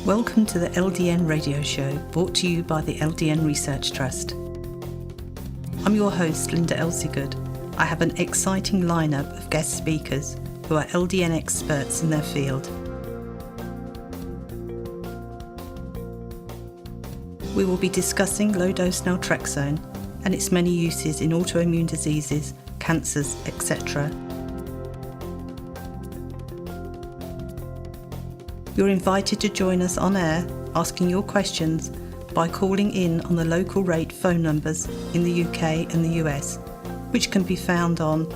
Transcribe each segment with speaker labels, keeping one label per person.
Speaker 1: Welcome to the LDN radio show, brought to you by the LDN Research Trust. I'm your host, Linda Elsiegood. I have an exciting lineup of guest speakers who are LDN experts in their field. We will be discussing low-dose Naltrexone and its many uses in autoimmune diseases, cancers, etc. You're invited to join us on air, asking your questions by calling in on the local rate phone numbers in the UK and the US, which can be found on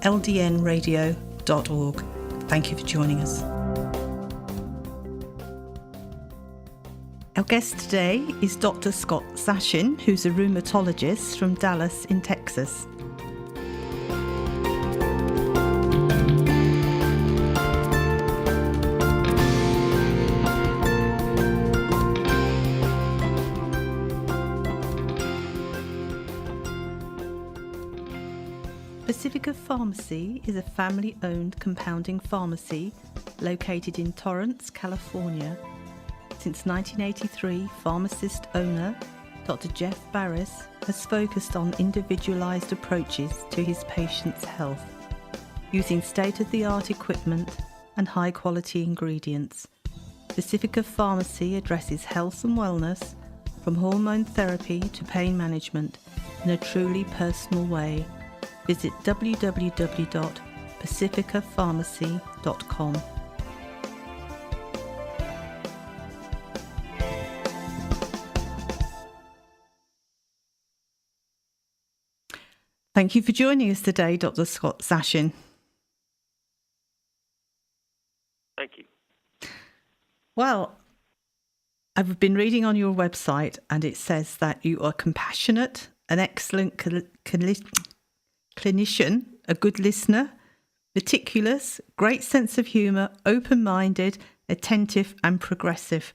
Speaker 1: ldnradio.org. Thank you for joining us. Our guest today is Dr. Scott Zashin, who's a rheumatologist from Dallas in Texas. Pacifica Pharmacy is a family-owned compounding pharmacy located in Torrance, California. Since 1983, pharmacist owner Dr. Jeff Barris has focused on individualized approaches to his patients' health, using state-of-the-art equipment and high-quality ingredients. Pacifica Pharmacy addresses health and wellness, from hormone therapy to pain management, in a truly personal way. Visit www.pacificapharmacy.com. Thank you for joining us today, Dr. Scott Zashin.
Speaker 2: Thank you.
Speaker 1: Well, I've been reading on your website and it says that you are compassionate, an excellent clinician, a good listener, meticulous, great sense of humour, open-minded, attentive and progressive.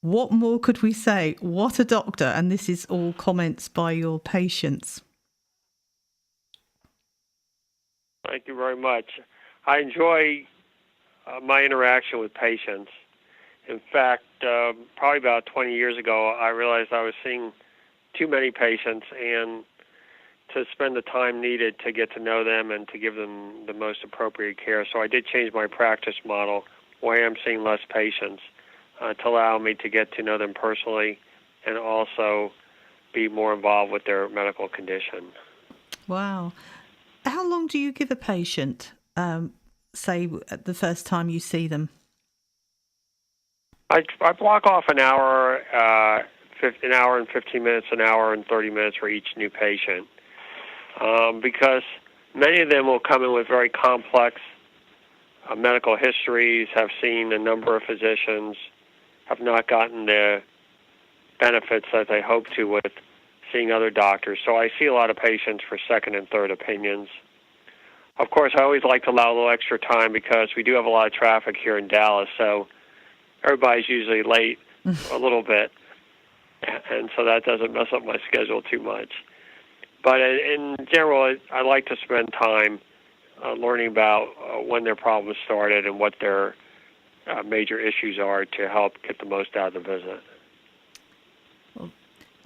Speaker 1: What more could we say? What a doctor. And this is all comments by your patients.
Speaker 2: Thank you very much. I enjoy my interaction with patients. In fact, probably about 20 years ago, I realized I was seeing too many patients and to spend the time needed to get to know them and to give them the most appropriate care. So I did change my practice model where I'm seeing less patients to allow me to get to know them personally and also be more involved with their medical condition.
Speaker 1: Wow. How long do you give a patient, say, the first time you see them?
Speaker 2: I block off an hour and 15 minutes, an hour and 30 minutes for each new patient. Because many of them will come in with very complex medical histories, have seen a number of physicians, have not gotten the benefits that they hope to with seeing other doctors. So I see a lot of patients for second and third opinions. Of course, I always like to allow a little extra time because we do have a lot of traffic here in Dallas, so everybody's usually late a little bit, and so that doesn't mess up my schedule too much. But in general, I like to spend time learning about when their problems started and what their major issues are to help get the most out of the visit.
Speaker 1: Well,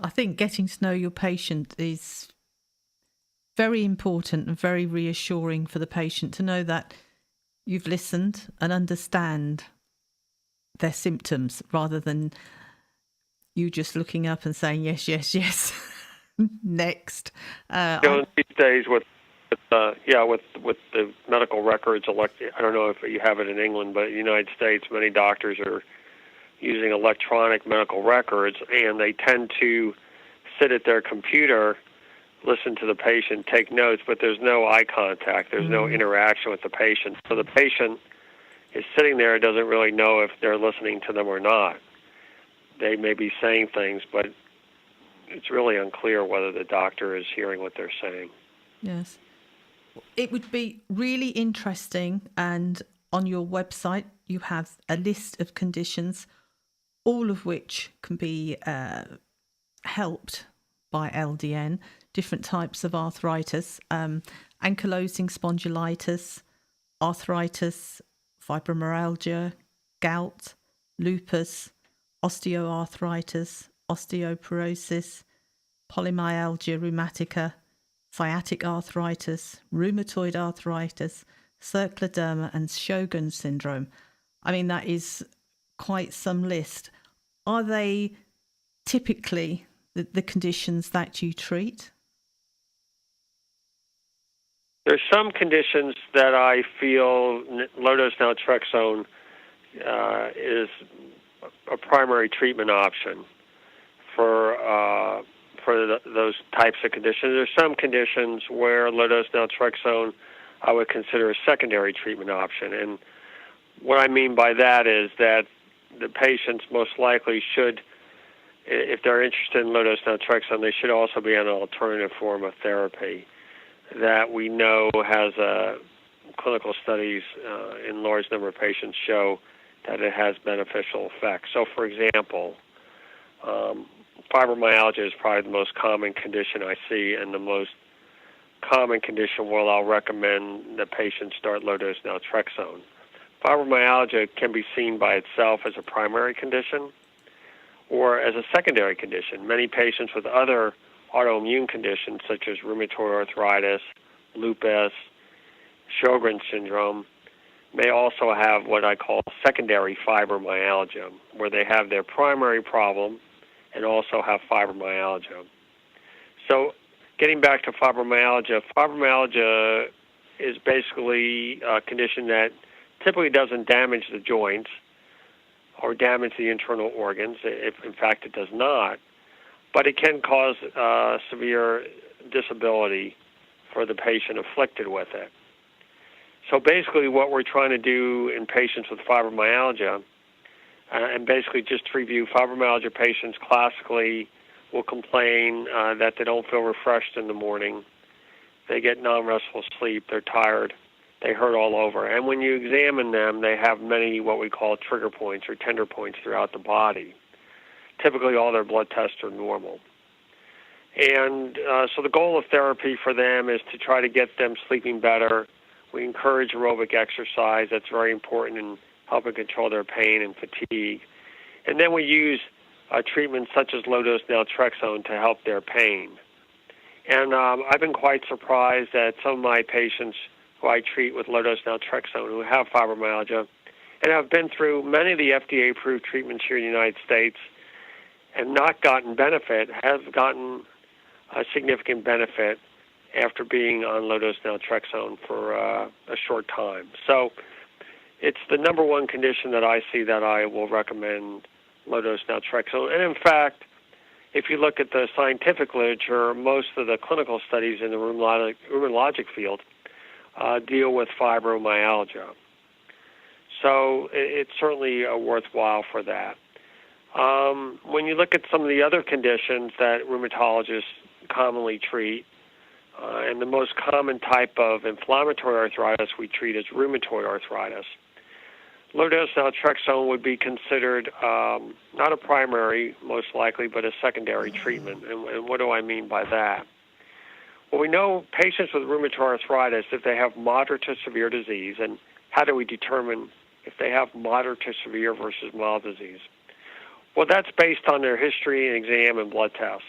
Speaker 1: I think getting to know your patient is very important and very reassuring for the patient to know that you've listened and understand their symptoms rather than you just looking up and saying, yes, yes, yes. Next.
Speaker 2: These days with the medical records, I don't know if you have it in England, but in the United States, many doctors are using electronic medical records, and they tend to sit at their computer, listen to the patient, take notes, but there's no eye contact. There's no interaction with the patient. So the patient is sitting there, doesn't really know if they're listening to them or not. They may be saying things, but it's really unclear whether the doctor is hearing what they're saying.
Speaker 1: Yes. It would be really interesting, and on your website you have a list of conditions, all of which can be helped by LDN, different types of arthritis, ankylosing spondylitis, arthritis, fibromyalgia, gout, lupus, osteoarthritis, osteoporosis, polymyalgia rheumatica, sciatic arthritis, rheumatoid arthritis, scleroderma, and Sjogrens syndrome. I mean, that is quite some list. Are they typically the conditions that you treat?
Speaker 2: There's some conditions that I feel low-dose naltrexone is a primary treatment option for those types of conditions. There's some conditions where low-dose naltrexone I would consider a secondary treatment option. And what I mean by that is that the patients most likely should, if they're interested in low-dose naltrexone, they should also be on an alternative form of therapy that we know has clinical studies in large number of patients show that it has beneficial effects. So, for example, fibromyalgia is probably the most common condition I see, and the most common condition where I'll recommend the patient start low-dose naltrexone. Fibromyalgia can be seen by itself as a primary condition or as a secondary condition. Many patients with other autoimmune conditions such as rheumatoid arthritis, lupus, Sjogrens syndrome may also have what I call secondary fibromyalgia, where they have their primary problem and also have fibromyalgia. So getting back to fibromyalgia, fibromyalgia is basically a condition that typically doesn't damage the joints or damage the internal organs. If in fact it does not, but it can cause severe disability for the patient afflicted with it. So basically what we're trying to do in patients with fibromyalgia, and basically just to review, fibromyalgia patients classically will complain that they don't feel refreshed in the morning. They get non-restful sleep. They're tired. They hurt all over. And when you examine them, they have many what we call trigger points or tender points throughout the body. Typically, all their blood tests are normal. And so the goal of therapy for them is to try to get them sleeping better. We encourage aerobic exercise. That's very important in helping control their pain and fatigue. And then we use treatments such as low-dose naltrexone to help their pain. And I've been quite surprised that some of my patients who I treat with low-dose naltrexone who have fibromyalgia and have been through many of the FDA-approved treatments here in the United States and not gotten benefit, have gotten a significant benefit after being on low-dose naltrexone for a short time. So it's the number one condition that I see that I will recommend low-dose naltrexone. And in fact, if you look at the scientific literature, most of the clinical studies in the rheumatologic field deal with fibromyalgia. So it's certainly worthwhile for that. When you look at some of the other conditions that rheumatologists commonly treat, and the most common type of inflammatory arthritis we treat is rheumatoid arthritis. Low-dose naltrexone would be considered not a primary, most likely, but a secondary treatment. And what do I mean by that? Well, we know patients with rheumatoid arthritis, if they have moderate to severe disease, and how do we determine if they have moderate to severe versus mild disease? Well, that's based on their history and exam and blood tests.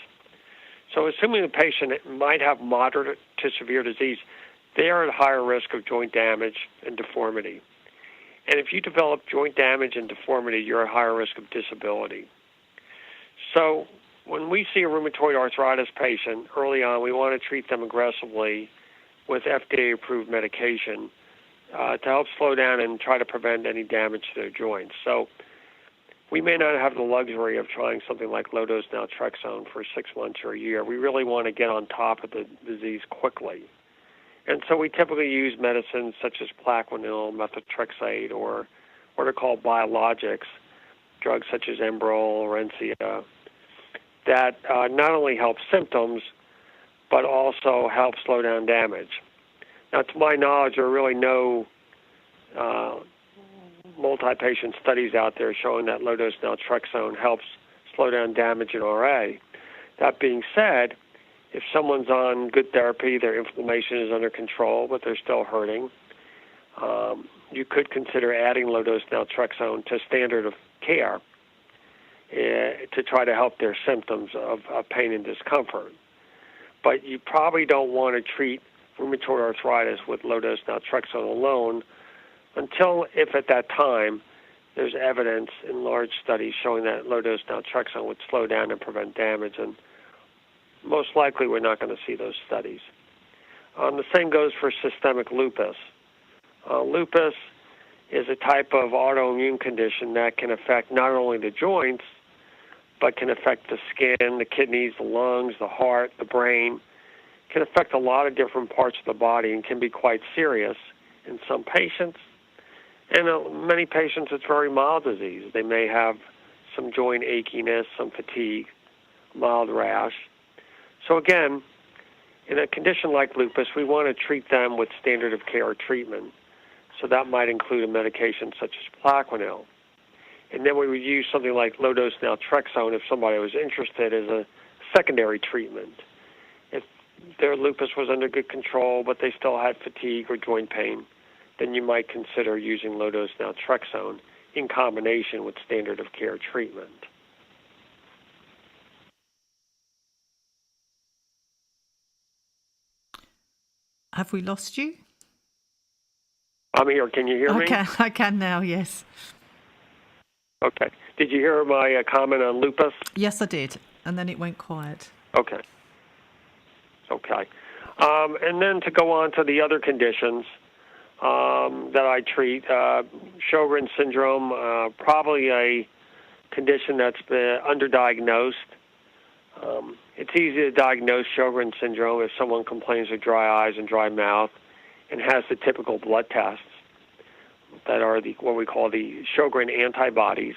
Speaker 2: So assuming the patient might have moderate to severe disease, they are at higher risk of joint damage and deformity. And if you develop joint damage and deformity, you're at higher risk of disability. So when we see a rheumatoid arthritis patient early on, we want to treat them aggressively with FDA-approved medication to help slow down and try to prevent any damage to their joints. So we may not have the luxury of trying something like low-dose naltrexone for 6 months or a year. We really want to get on top of the disease quickly. And so we typically use medicines such as Plaquenil, methotrexate, or what are called biologics, drugs such as Enbrel, Orencia, that not only help symptoms, but also help slow down damage. Now, to my knowledge, there are really no multi-patient studies out there showing that low-dose naltrexone helps slow down damage in RA. That being said, if someone's on good therapy, their inflammation is under control, but they're still hurting, you could consider adding low-dose naltrexone to standard of care. to try to help their symptoms of pain and discomfort. But you probably don't want to treat rheumatoid arthritis with low-dose naltrexone alone until, if at that time, there's evidence in large studies showing that low-dose naltrexone would slow down and prevent damage, and most likely we're not going to see those studies. The same goes for systemic lupus. Lupus is a type of autoimmune condition that can affect not only the joints, but can affect the skin, the kidneys, the lungs, the heart, the brain. Can affect a lot of different parts of the body and can be quite serious in some patients. And many patients, it's very mild disease. They may have some joint achiness, some fatigue, mild rash. So again, in a condition like lupus, we want to treat them with standard of care treatment. So that might include a medication such as Plaquenil. And then we would use something like low-dose naltrexone if somebody was interested as a secondary treatment. If their lupus was under good control but they still had fatigue or joint pain, then you might consider using low-dose naltrexone in combination with standard of care treatment.
Speaker 1: Have we lost you?
Speaker 2: I'm here. Can you hear me?
Speaker 1: I can now, yes.
Speaker 2: Okay. Did you hear my comment on lupus?
Speaker 1: Yes, I did. And then it went quiet.
Speaker 2: Okay. And then to go on to the other conditions that I treat, Sjogrens syndrome, probably a condition that's been underdiagnosed. It's easy to diagnose Sjogrens syndrome if someone complains of dry eyes and dry mouth and has the typical blood tests that are what we call the Sjogren antibodies,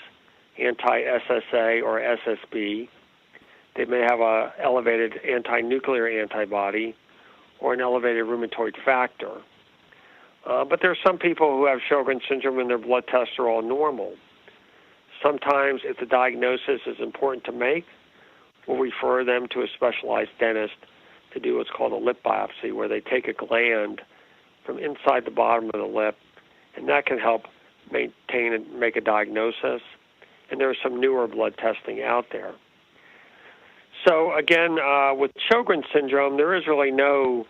Speaker 2: anti-SSA or SSB. They may have an elevated anti-nuclear antibody or an elevated rheumatoid factor. But there are some people who have Sjogren's syndrome and their blood tests are all normal. Sometimes, if the diagnosis is important to make, we'll refer them to a specialized dentist to do what's called a lip biopsy, where they take a gland from inside the bottom of the lip, and that can help maintain and make a diagnosis. And there's some newer blood testing out there. So again, with Sjogren's syndrome, there is really no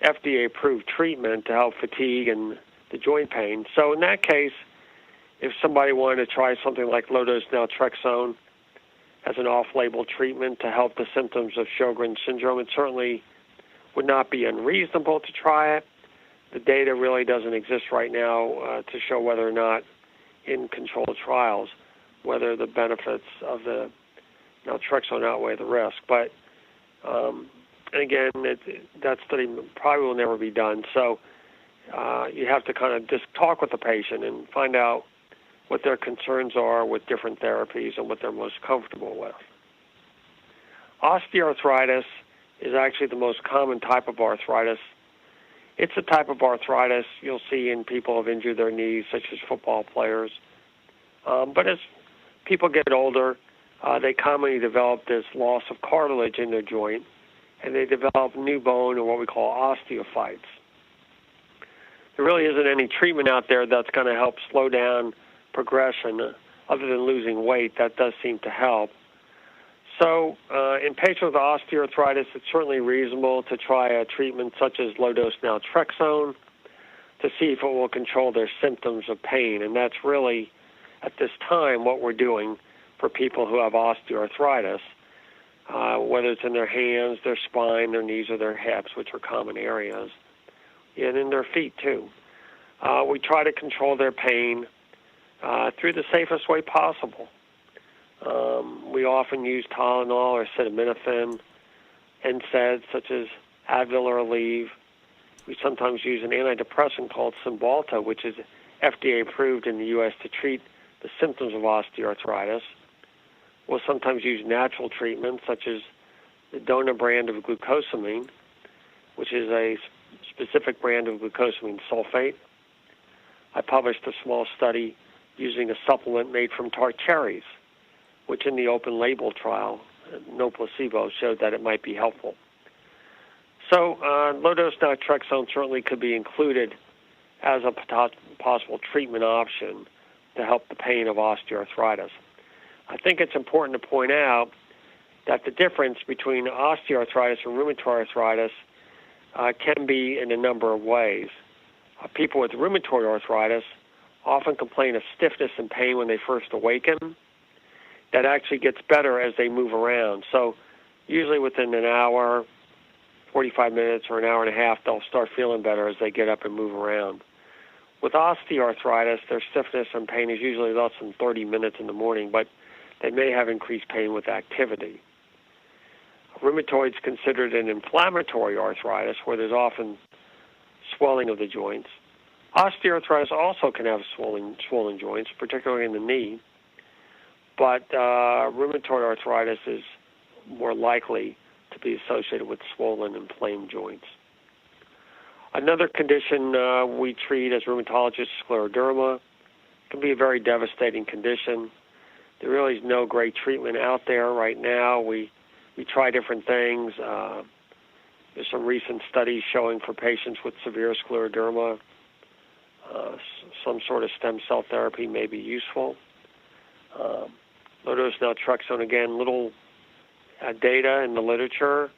Speaker 2: FDA-approved treatment to help fatigue and the joint pain. So in that case, if somebody wanted to try something like low-dose naltrexone as an off-label treatment to help the symptoms of Sjogren's syndrome, it certainly would not be unreasonable to try it. The data really doesn't exist right now to show whether or not in controlled trials whether the benefits of the naltrexone outweigh the risk. But and again, that study probably will never be done. So you have to kind of just talk with the patient and find out what their concerns are with different therapies and what they're most comfortable with. Osteoarthritis is actually the most common type of arthritis. It's a type of arthritis you'll see in people who have injured their knees, such as football players. But as people get older, they commonly develop this loss of cartilage in their joint, and they develop new bone, or what we call osteophytes. There really isn't any treatment out there that's going to help slow down progression other than losing weight. That does seem to help. So in patients with osteoarthritis, it's certainly reasonable to try a treatment such as low-dose naltrexone to see if it will control their symptoms of pain. And that's really, at this time, what we're doing for people who have osteoarthritis, whether it's in their hands, their spine, their knees, or their hips, which are common areas, and in their feet, too. We try to control their pain through the safest way possible. We often use Tylenol or acetaminophen, NSAIDs such as Advil or Aleve. We sometimes use an antidepressant called Cymbalta, which is FDA approved in the U.S. to treat the symptoms of osteoarthritis. We'll sometimes use natural treatments such as the Dona brand of glucosamine, which is a specific brand of glucosamine sulfate. I published a small study using a supplement made from tart cherries, which in the open label trial, no placebo, showed that it might be helpful. So low-dose naltrexone certainly could be included as a possible treatment option to help the pain of osteoarthritis. I think it's important to point out that the difference between osteoarthritis and rheumatoid arthritis can be in a number of ways. People with rheumatoid arthritis often complain of stiffness and pain when they first awaken. That actually gets better as they move around. So usually within an hour, 45 minutes, or an hour and a half, they'll start feeling better as they get up and move around. With osteoarthritis, their stiffness and pain is usually less than 30 minutes in the morning, but they may have increased pain with activity. Rheumatoid is considered an inflammatory arthritis where there's often swelling of the joints. Osteoarthritis also can have swollen joints, particularly in the knee, but rheumatoid arthritis is more likely to be associated with swollen, inflamed joints. Another condition we treat as rheumatologists, scleroderma. It can be a very devastating condition. There really is no great treatment out there right now. We try different things. There's some recent studies showing for patients with severe scleroderma, some sort of stem cell therapy may be useful. Low-dose naltrexone, again, little data in the literature,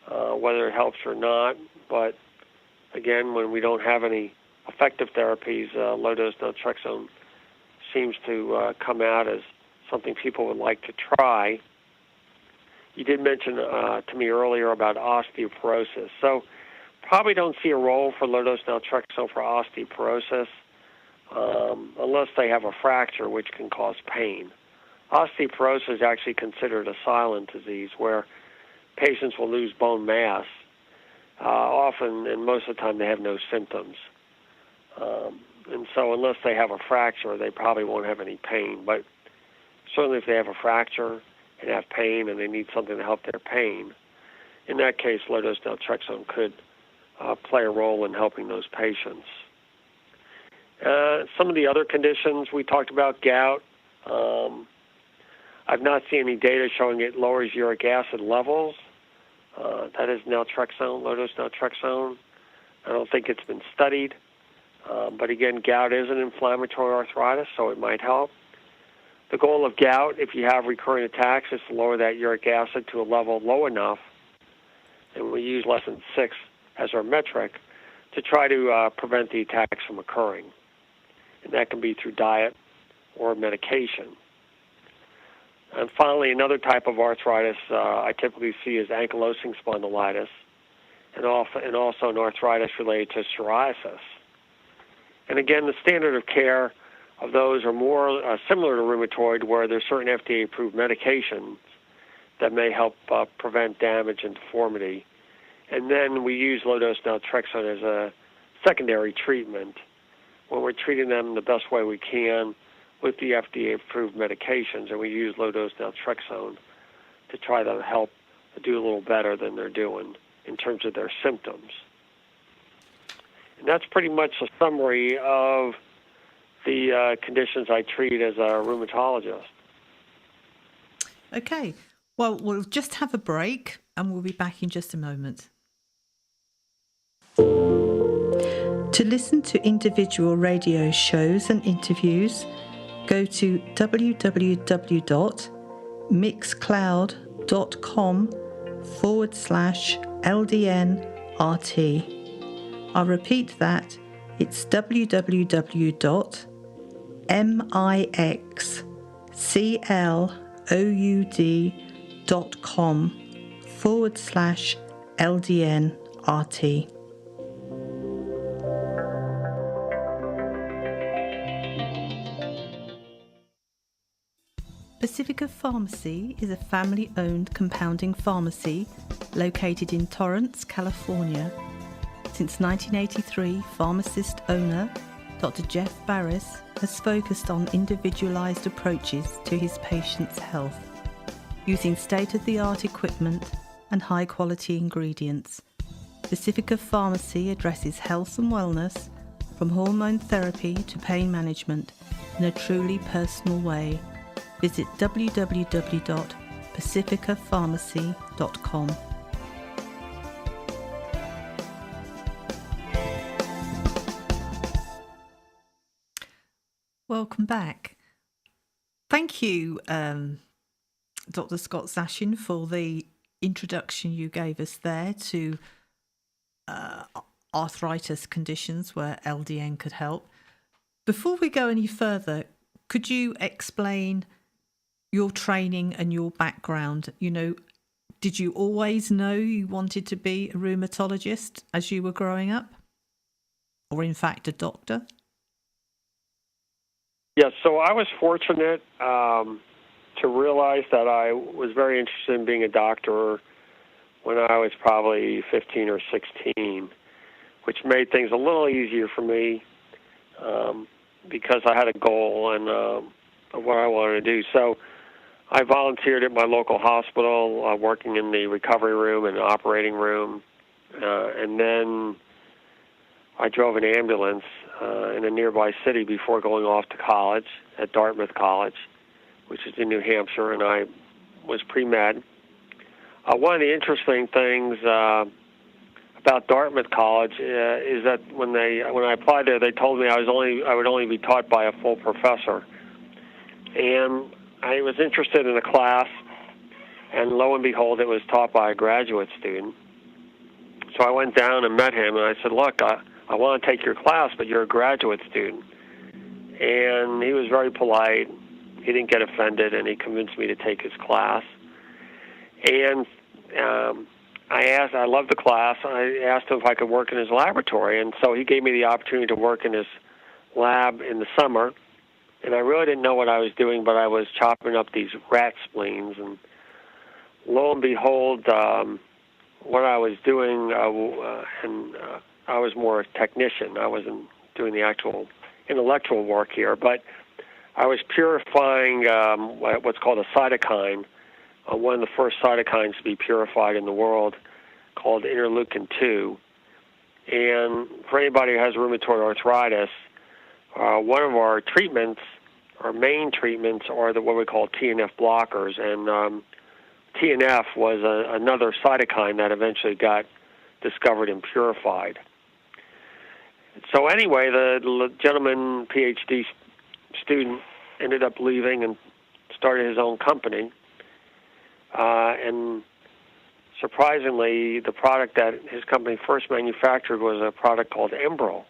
Speaker 2: whether it helps or not. But again, when we don't have any effective therapies, low-dose naltrexone seems to come out as something people would like to try. You did mention to me earlier about osteoporosis. So probably don't see a role for low-dose naltrexone for osteoporosis unless they have a fracture, which can cause pain. Osteoporosis is actually considered a silent disease where patients will lose bone mass. Often, and most of the time, they have no symptoms. And so unless they have a fracture, they probably won't have any pain. But certainly if they have a fracture and have pain and they need something to help their pain, in that case, low-dose naltrexone could play a role in helping those patients. Some of the other conditions we talked about, gout. I've not seen any data showing it lowers uric acid levels. That is naltrexone, low-dose naltrexone. I don't think it's been studied. But again, gout is an inflammatory arthritis, so it might help. The goal of gout, if you have recurring attacks, is to lower that uric acid to a level low enough, and we use less than 6 as our metric, to try to prevent the attacks from occurring. And that can be through diet or medication. And finally, another type of arthritis I typically see is ankylosing spondylitis, and also an arthritis related to psoriasis. And again, the standard of care of those are more similar to rheumatoid, where there's certain FDA-approved medications that may help prevent damage and deformity. And then we use low-dose naltrexone as a secondary treatment when we're treating them the best way we can with the FDA-approved medications, and we use low-dose naltrexone to try to help do a little better than they're doing in terms of their symptoms. And that's pretty much a summary of the conditions I treat as a rheumatologist.
Speaker 1: Okay, well, we'll just have a break and we'll be back in just a moment. To listen to individual radio shows and interviews, go to www.mixcloud.com/LDNRT. I'll repeat that. It's www.mixcloud.com/LDNRT. Pacifica Pharmacy is a family-owned compounding pharmacy located in Torrance, California. Since 1983, pharmacist owner Dr. Jeff Barris has focused on individualized approaches to his patients' health, using state-of-the-art equipment and high-quality ingredients. Pacifica Pharmacy addresses health and wellness, from hormone therapy to pain management, in a truly personal way. Visit www.pacificapharmacy.com. Welcome back. Thank you, Dr. Scott Zashin, for the introduction you gave us there to arthritis conditions where LDN could help. Before we go any further, could you explain your training and your background? Did you always know you wanted to be a rheumatologist as you were growing up? Or in fact, a doctor?
Speaker 2: Yes, so I was fortunate to realize that I was very interested in being a doctor when I was probably 15 or 16, which made things a little easier for me because I had a goal and of what I wanted to do. So I volunteered at my local hospital, working in the recovery room and operating room, and then I drove an ambulance in a nearby city before going off to college at Dartmouth College, which is in New Hampshire, and I was pre-med. One of the interesting things about Dartmouth College is that when I applied there, they told me I would only be taught by a full professor, and I was interested in the class, and lo and behold, it was taught by a graduate student. So I went down and met him, and I said, "Look, I want to take your class, but you're a graduate student." And he was very polite. He didn't get offended, and he convinced me to take his class. And I loved the class. I asked him if I could work in his laboratory, and so he gave me the opportunity to work in his lab in the summer. And I really didn't know what I was doing, but I was chopping up these rat spleens, and lo and behold, what I was doing, I was more a technician. I wasn't doing the actual intellectual work here, but I was purifying what's called a cytokine, one of the first cytokines to be purified in the world, called interleukin-2. And for anybody who has rheumatoid arthritis, one of our treatments, our main treatments, are what we call TNF blockers. And TNF was another cytokine that eventually got discovered and purified. So anyway, the gentleman, PhD student, ended up leaving and started his own company. And surprisingly, the product that his company first manufactured was a product called Enbrel,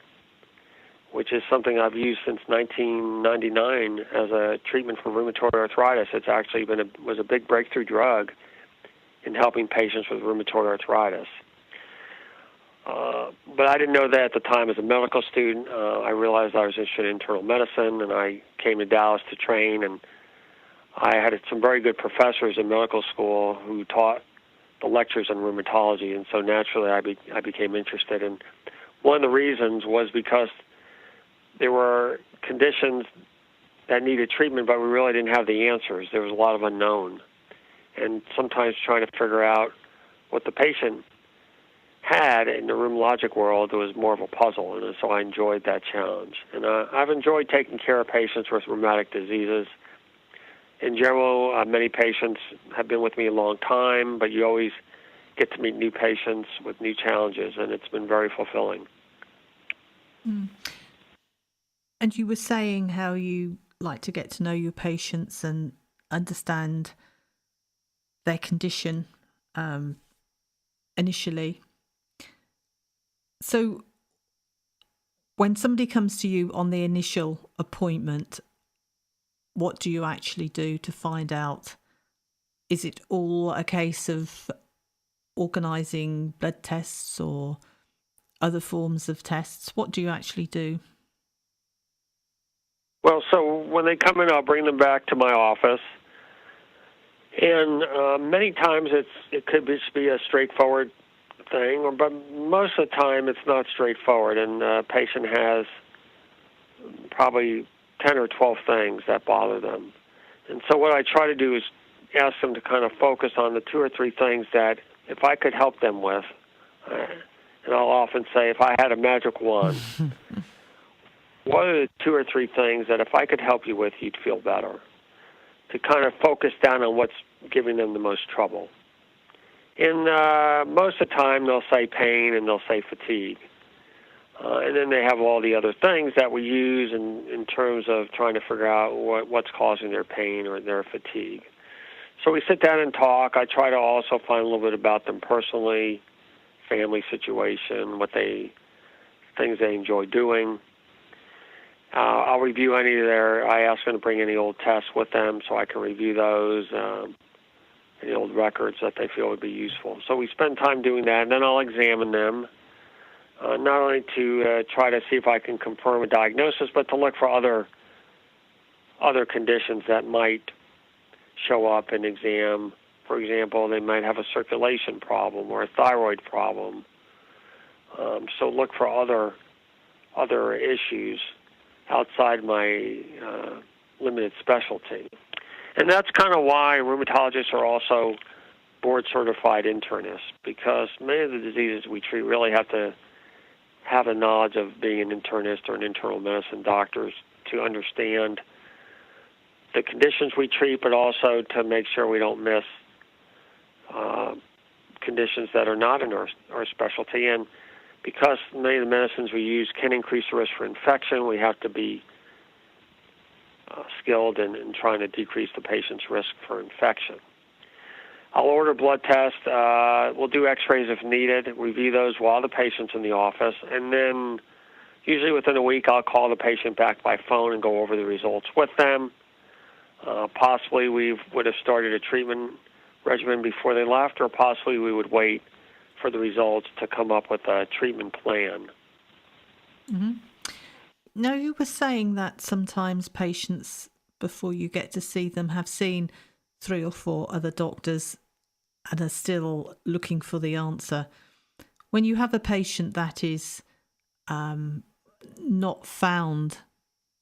Speaker 2: which is something I've used since 1999 as a treatment for rheumatoid arthritis. It's actually was a big breakthrough drug in helping patients with rheumatoid arthritis. But I didn't know that at the time as a medical student. I realized I was interested in internal medicine, and I came to Dallas to train, and I had some very good professors in medical school who taught the lectures on rheumatology, and so naturally I became interested. And one of the reasons was because there were conditions that needed treatment, but we really didn't have the answers. There was a lot of unknown. And sometimes trying to figure out what the patient had in the rheumatologic world was more of a puzzle, and so I enjoyed that challenge. And I've enjoyed taking care of patients with rheumatic diseases. In general, many patients have been with me a long time, but you always get to meet new patients with new challenges, and it's been very fulfilling.
Speaker 1: Mm. And you were saying how you like to get to know your patients and understand their condition initially. So when somebody comes to you on the initial appointment, what do you actually do to find out? Is it all a case of organising blood tests or other forms of tests? What do you actually do?
Speaker 2: Well, so when they come in, I'll bring them back to my office. And many times it could just be a straightforward thing, but most of the time it's not straightforward, and the patient has probably 10 or 12 things that bother them. And so what I try to do is ask them to kind of focus on the 2 or 3 things that if I could help them with, and I'll often say, if I had a magic wand, what are the 2 or 3 things that if I could help you with, you'd feel better? To kind of focus down on what's giving them the most trouble. And most of the time they'll say pain and they'll say fatigue. And then they have all the other things that we use in terms of trying to figure out what's causing their pain or their fatigue. So we sit down and talk. I try to also find a little bit about them personally, family situation, things they enjoy doing. I'll review I ask them to bring any old tests with them so I can review those, any old records that they feel would be useful. So we spend time doing that, and then I'll examine them, not only to try to see if I can confirm a diagnosis, but to look for other conditions that might show up in exam. For example, they might have a circulation problem or a thyroid problem. So look for other issues outside my limited specialty. And that's kind of why rheumatologists are also board-certified internists, because many of the diseases we treat really have to have a knowledge of being an internist or an internal medicine doctor to understand the conditions we treat, but also to make sure we don't miss conditions that are not in our specialty. And because many of the medicines we use can increase the risk for infection, we have to be skilled in trying to decrease the patient's risk for infection. I'll order blood tests. We'll do x-rays if needed, review those while the patient's in the office, and then usually within a week I'll call the patient back by phone and go over the results with them. Possibly we would have started a treatment regimen before they left, or possibly we would wait for the results to come up with a treatment plan.
Speaker 1: Mm-hmm. Now, you were saying that sometimes patients, before you get to see them, have seen 3 or 4 other doctors and are still looking for the answer. When you have a patient that is not found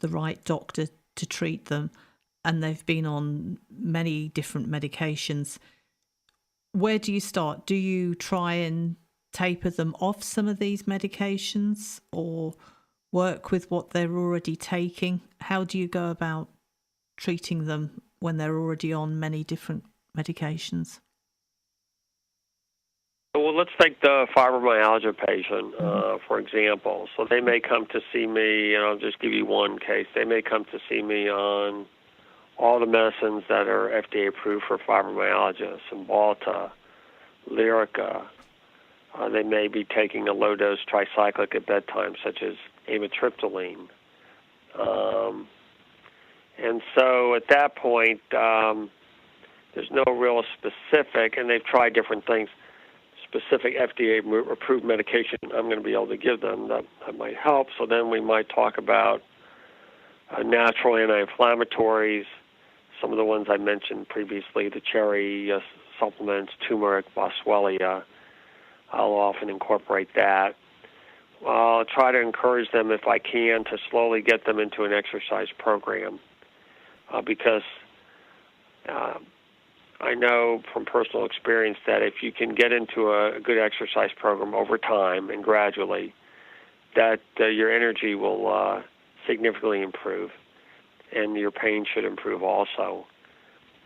Speaker 1: the right doctor to treat them, and they've been on many different medications, where do you start? Do you try and taper them off some of these medications, or work with what they're already taking? How do you go about treating them when they're already on many different medications?
Speaker 2: Well, let's take the fibromyalgia patient, for example. So they may come to see me, and I'll just give you one case. They may come to see me on all the medicines that are FDA approved for fibromyalgia, Cymbalta, Lyrica. They may be taking a low-dose tricyclic at bedtime, such as amitriptyline. And so at that point, there's no real specific, and they've tried different things, specific FDA-approved medication I'm going to be able to give them that might help. So then we might talk about natural anti-inflammatories, some of the ones I mentioned previously, the cherry supplements, turmeric, boswellia. I'll often incorporate that. I'll try to encourage them, if I can, to slowly get them into an exercise program, because I know from personal experience that if you can get into a good exercise program over time and gradually, that your energy will significantly improve, and your pain should improve also.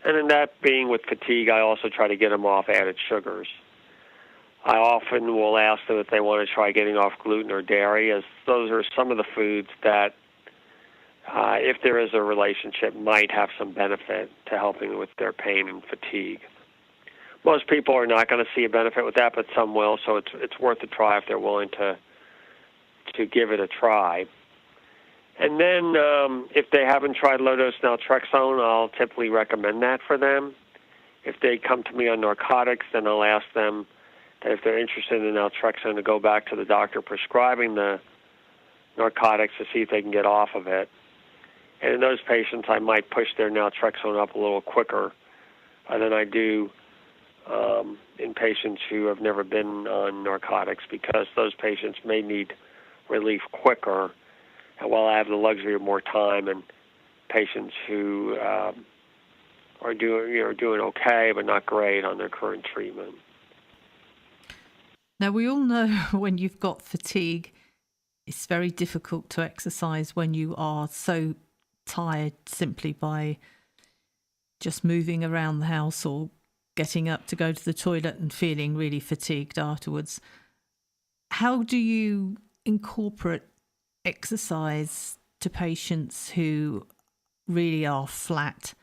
Speaker 2: And in that being with fatigue, I also try to get them off added sugars. I often will ask them if they want to try getting off gluten or dairy, as those are some of the foods that, if there is a relationship, might have some benefit to helping with their pain and fatigue. Most people are not going to see a benefit with that, but some will, so it's worth a try if they're willing to give it a try. And then if they haven't tried low-dose naltrexone, I'll typically recommend that for them. If they come to me on narcotics, then I'll ask them that if they're interested in naltrexone, to go back to the doctor prescribing the narcotics to see if they can get off of it. And in those patients, I might push their naltrexone up a little quicker than I do in patients who have never been on narcotics, because those patients may need relief quicker, and while I have the luxury of more time, and patients who are doing okay but not great on their current treatment.
Speaker 1: Now, we all know when you've got fatigue, it's very difficult to exercise when you are so tired simply by just moving around the house or getting up to go to the toilet and feeling really fatigued afterwards. How do you incorporate exercise to patients who really are flat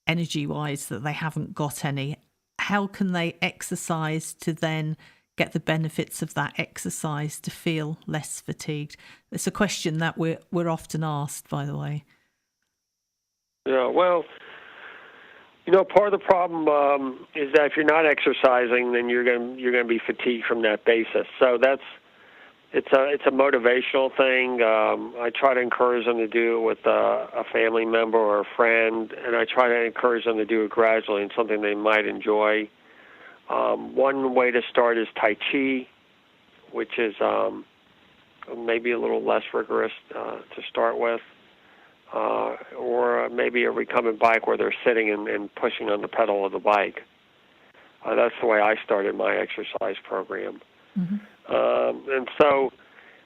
Speaker 1: energy-wise, that they haven't got any? How can they exercise to then get the benefits of that exercise to feel less fatigued? It's a question that we're often asked, by the way.
Speaker 2: Yeah, well, part of the problem is that if you're not exercising, then you're going to be fatigued from that basis. So it's a motivational thing. I try to encourage them to do it with a family member or a friend, and I try to encourage them to do it gradually and something they might enjoy. One way to start is Tai Chi, which is maybe a little less rigorous to start with. Or maybe a recumbent bike where they're sitting and pushing on the pedal of the bike. That's the way I started my exercise program. Mm-hmm. And so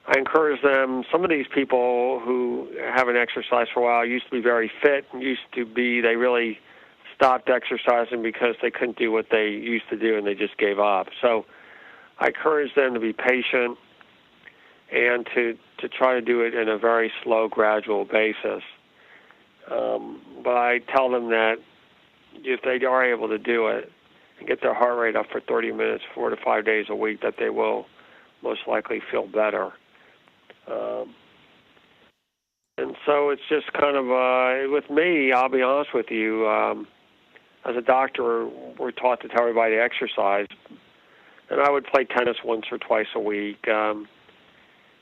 Speaker 2: I encourage them. Some of these people who haven't exercised for a while used to be very fit, and they really stopped exercising because they couldn't do what they used to do and they just gave up. So I encourage them to be patient and to try to do it in a very slow, gradual basis. But I tell them that if they are able to do it and get their heart rate up for 30 minutes, 4 to 5 days a week, that they will most likely feel better. And so it's just kind of, with me, I'll be honest with you, as a doctor, we're taught to tell everybody to exercise. And I would play tennis once or twice a week.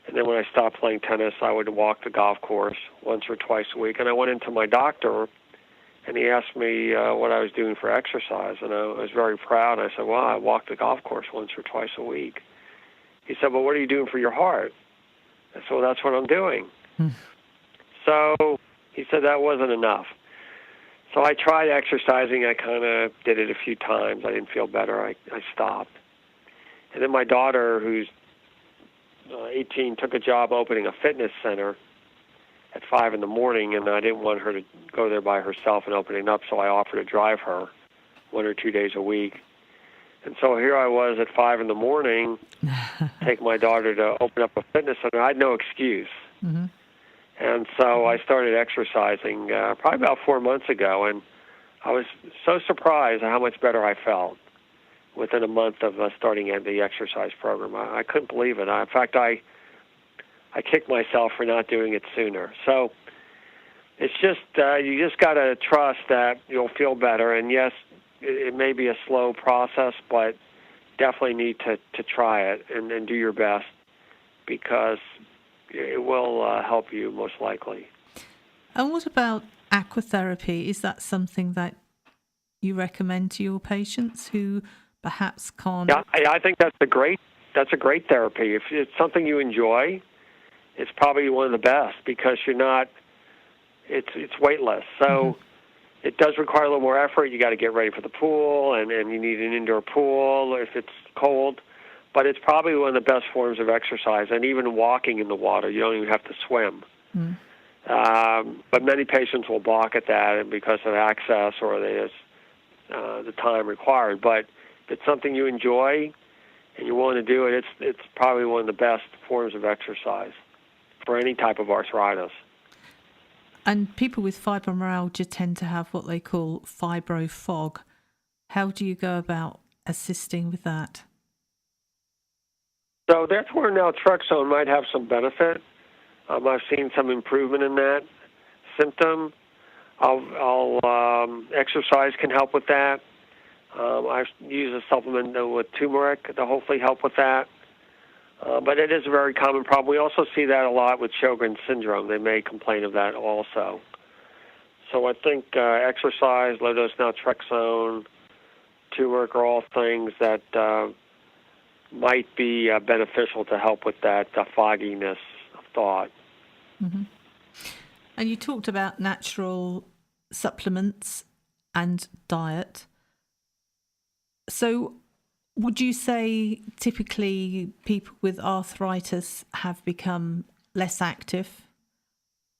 Speaker 2: And then when I stopped playing tennis, I would walk the golf course once or twice a week. And I went into my doctor, and he asked me what I was doing for exercise. And I was very proud. I said, well, I walk the golf course once or twice a week. He said, well, what are you doing for your heart? I said, well, that's what I'm doing. So he said that wasn't enough. So I tried exercising. I kind of did it a few times. I didn't feel better. I stopped. And then my daughter, who's 18, took a job opening a fitness center at 5 in the morning, and I didn't want her to go there by herself and open it up, so I offered to drive her 1 or 2 days a week. And so here I was at 5 in the morning, take my daughter to open up a fitness center. I had no excuse. Mm-hmm. And so I started exercising probably about 4 months ago, and I was so surprised at how much better I felt within a month of starting the exercise program. I couldn't believe it. In fact, I kicked myself for not doing it sooner. So it's just, you just got to trust that you'll feel better. And yes, it may be a slow process, but definitely need to try it and do your best, because it will help you most likely.
Speaker 1: And what about aqua therapy? Is that something that you recommend to your patients who perhaps can't?
Speaker 2: Yeah, I think that's a great therapy. If it's something you enjoy, it's probably one of the best, because it's weightless. So it does require a little more effort. You got to get ready for the pool, and you need an indoor pool if it's cold. But it's probably one of the best forms of exercise, and even walking in the water. You don't even have to swim. But many patients will balk at that, and because of access or the time required. But if it's something you enjoy and you're willing to do it, it's probably one of the best forms of exercise for any type of arthritis.
Speaker 1: And people with fibromyalgia tend to have what they call fibro fog. How do you go about assisting with that?
Speaker 2: So that's where Naltrexone might have some benefit. I've seen some improvement in that symptom. Exercise can help with that. I've used a supplement with turmeric to hopefully help with that. But it is a very common problem. We also see that a lot with Sjogrens syndrome. They may complain of that also. So I think exercise, low-dose Naltrexone, turmeric are all things that might be beneficial to help with that fogginess of thought.
Speaker 1: Mm-hmm. And you talked about natural supplements and diet. So would you say typically people with arthritis have become less active,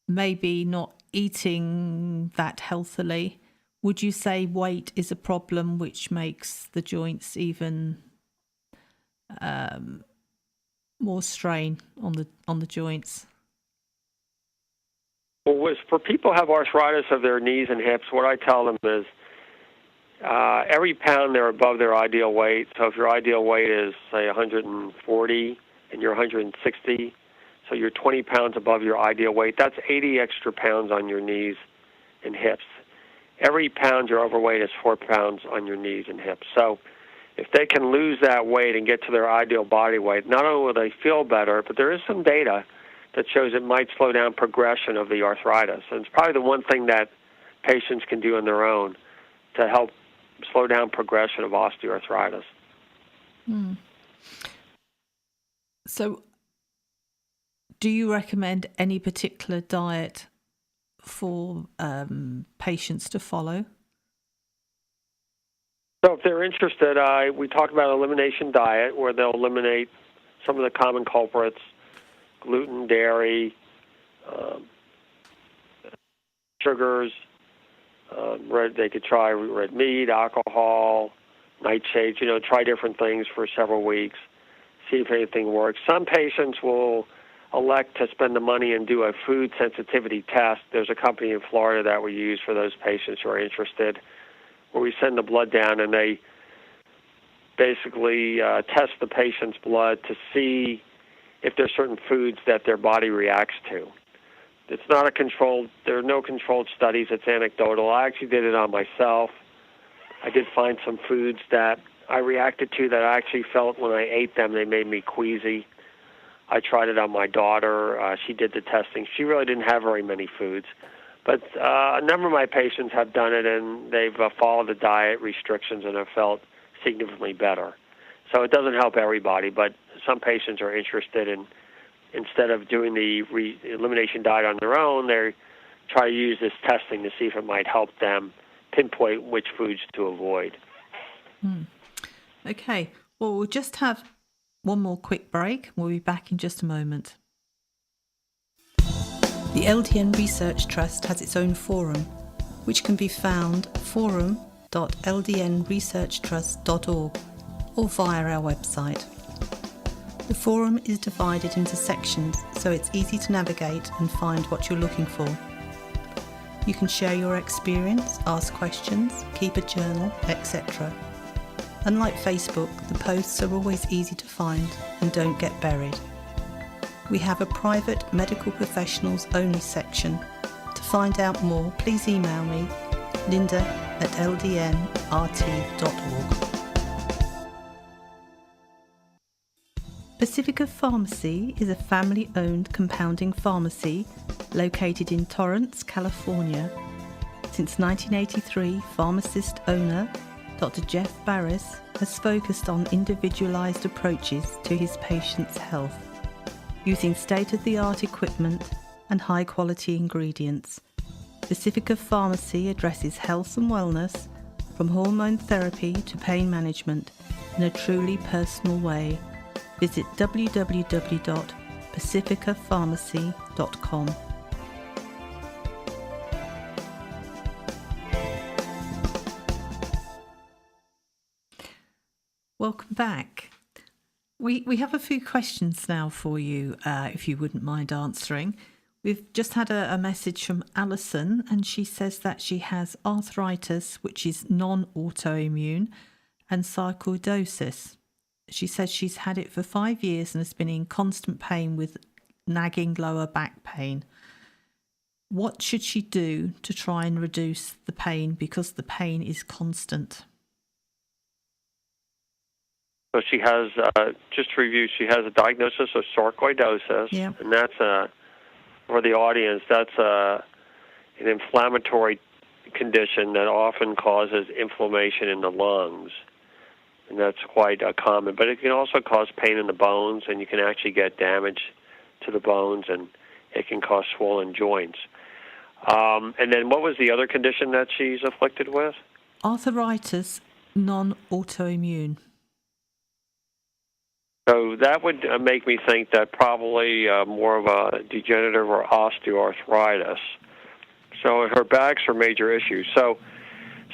Speaker 1: maybe not eating that healthily? Would you say weight is a problem which makes the joints even more strain on the joints?
Speaker 2: Well, for people who have arthritis of their knees and hips, what I tell them is every pound they're above their ideal weight. So if your ideal weight is, say, 140 and you're 160, so you're 20 pounds above your ideal weight, that's 80 extra pounds on your knees and hips. Every pound you're overweight is 4 pounds on your knees and hips. So if they can lose that weight and get to their ideal body weight, not only will they feel better, but there is some data that shows it might slow down progression of the arthritis. And it's probably the one thing that patients can do on their own to help slow down progression of osteoarthritis.
Speaker 1: So do you recommend any particular diet for patients to follow?
Speaker 2: So if they're interested, we talk about elimination diet, where they'll eliminate some of the common culprits: gluten, dairy, sugars. They could try red meat, alcohol, nightshades. Try different things for several weeks, see if anything works. Some patients will elect to spend the money and do a food sensitivity test. There's a company in Florida that we use for those patients who are interested, where we send the blood down and they basically test the patient's blood to see if there's certain foods that their body reacts to. It's not there are no controlled studies, it's anecdotal. I actually did it on myself. I did find some foods that I reacted to that I actually felt when I ate them, they made me queasy. I tried it on my daughter. She did the testing. She really didn't have very many foods. But a number of my patients have done it, and they've followed the diet restrictions and have felt significantly better. So it doesn't help everybody, but some patients are interested in, instead of doing the elimination diet on their own, they try to use this testing to see if it might help them pinpoint which foods to avoid.
Speaker 1: Okay. Well, we'll just have one more quick break. We'll be back in just a moment. The LDN Research Trust has its own forum, which can be found at forum.ldnresearchtrust.org or via our website. The forum is divided into sections, so it's easy to navigate and find what you're looking for. You can share your experience, ask questions, keep a journal, etc. Unlike Facebook, the posts are always easy to find and don't get buried. We have a private medical professionals only section. To find out more, please email me, linda@ldnrt.org. Pacifica Pharmacy is a family-owned compounding pharmacy located in Torrance, California. Since 1983, pharmacist owner Dr. Jeff Barris has focused on individualized approaches to his patients' health, using state-of-the-art equipment and high-quality ingredients. Pacifica Pharmacy addresses health and wellness, from hormone therapy to pain management, in a truly personal way. Visit www.pacificapharmacy.com. Welcome back. We have a few questions now for you, if you wouldn't mind answering. We've just had a message from Alison, and she says that she has arthritis, which is non-autoimmune, and sarcoidosis. She says she's had it for 5 years and has been in constant pain with nagging lower back pain. What should she do to try and reduce the pain, because the pain is constant?
Speaker 2: So she has, just to review, she has a diagnosis of sarcoidosis,
Speaker 1: Yep.
Speaker 2: and that's for the audience, that's an inflammatory condition that often causes inflammation in the lungs, and that's quite common. But it can also cause pain in the bones, and you can actually get damage to the bones, and it can cause swollen joints. And then what was the other condition that she's afflicted with?
Speaker 1: Arthritis, non-autoimmune.
Speaker 2: So that would make me think that probably more of a degenerative or osteoarthritis. So her back's her major issue. So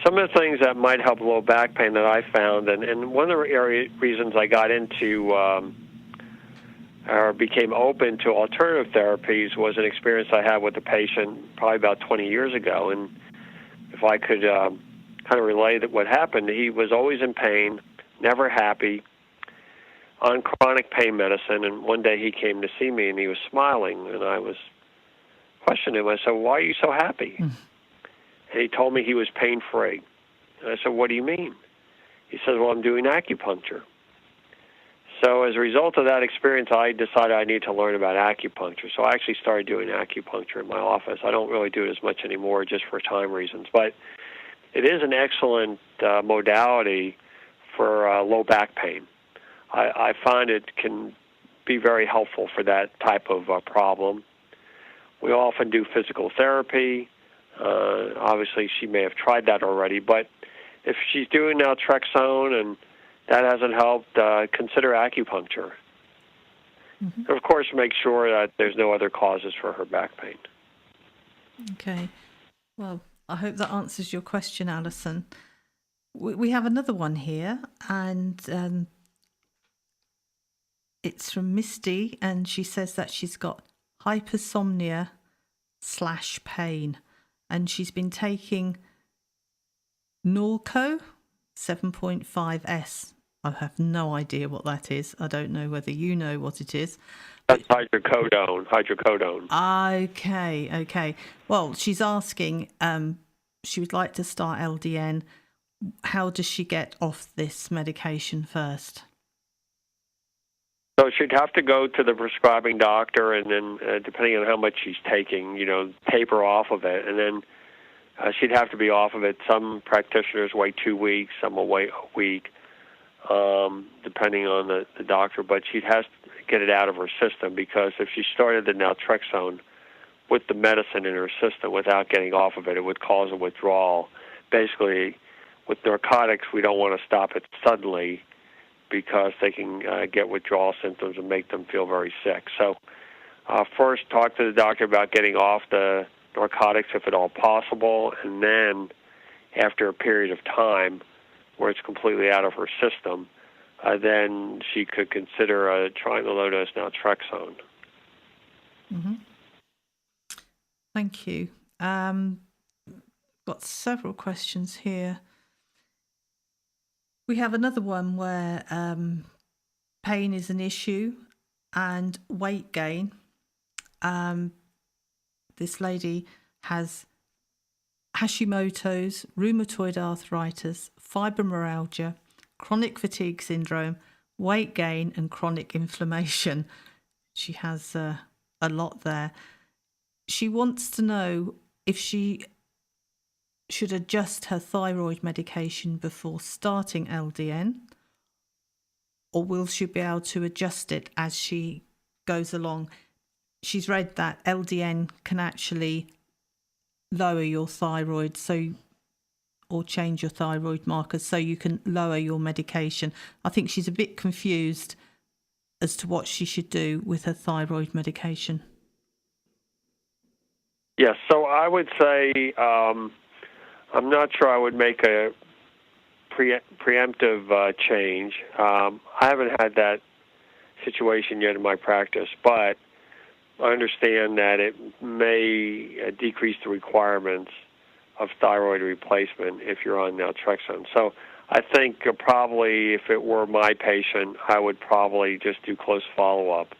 Speaker 2: some of the things that might help low back pain that I found, and one of the reasons I got into or became open to alternative therapies was an experience I had with a patient probably about 20 years ago. And if I could kind of relay that what happened, he was always in pain, never happy, on chronic pain medicine. And one day he came to see me, and he was smiling, and I was questioning him. I said, "Why are you so happy?" And he told me he was pain-free. And I said, "What do you mean?" He says, "Well, I'm doing acupuncture." So as a result of that experience, I decided I need to learn about acupuncture. So I actually started doing acupuncture in my office. I don't really do it as much anymore just for time reasons. But it is an excellent modality for low back pain. I find it can be very helpful for that type of problem. We often do physical therapy. Obviously, she may have tried that already. But if she's doing Naltrexone and that hasn't helped, consider acupuncture. And of course, make sure that there's no other causes for her back pain.
Speaker 1: Okay. Well, I hope that answers your question, Alison. We have another one here, and it's from Misty, and she says that she's got hypersomnia/pain, and she's been taking Norco 7.5S. I have no idea what that is. I don't know whether you know what it is.
Speaker 2: That's hydrocodone.
Speaker 1: Okay. Well, she's asking, she would like to start LDN. How does she get off this medication first?
Speaker 2: So she'd have to go to the prescribing doctor, and then depending on how much she's taking, taper off of it, and then she'd have to be off of it. Some practitioners wait 2 weeks, some will wait a week, depending on the doctor. But she has to get it out of her system, because if she started the Naltrexone with the medicine in her system without getting off of it, it would cause a withdrawal. Basically, with narcotics, we don't want to stop it suddenly, because they can get withdrawal symptoms and make them feel very sick. So first talk to the doctor about getting off the narcotics if at all possible, and then after a period of time where it's completely out of her system, then she could consider trying the low-dose Naltrexone.
Speaker 1: Thank you. Got several questions here. We have another one where pain is an issue and weight gain. This lady has Hashimoto's, rheumatoid arthritis, fibromyalgia, chronic fatigue syndrome, weight gain, and chronic inflammation. She has a lot there. She wants to know if she should adjust her thyroid medication before starting LDN, or will she be able to adjust it as she goes along? She's read that LDN can actually lower your thyroid, or change your thyroid markers so you can lower your medication. I think she's a bit confused as to what she should do with her thyroid medication.
Speaker 2: Yes, so I would say I'm not sure I would make a preemptive change. I haven't had that situation yet in my practice, but I understand that it may decrease the requirements of thyroid replacement if you're on Naltrexone. So I think probably if it were my patient, I would probably just do close follow-up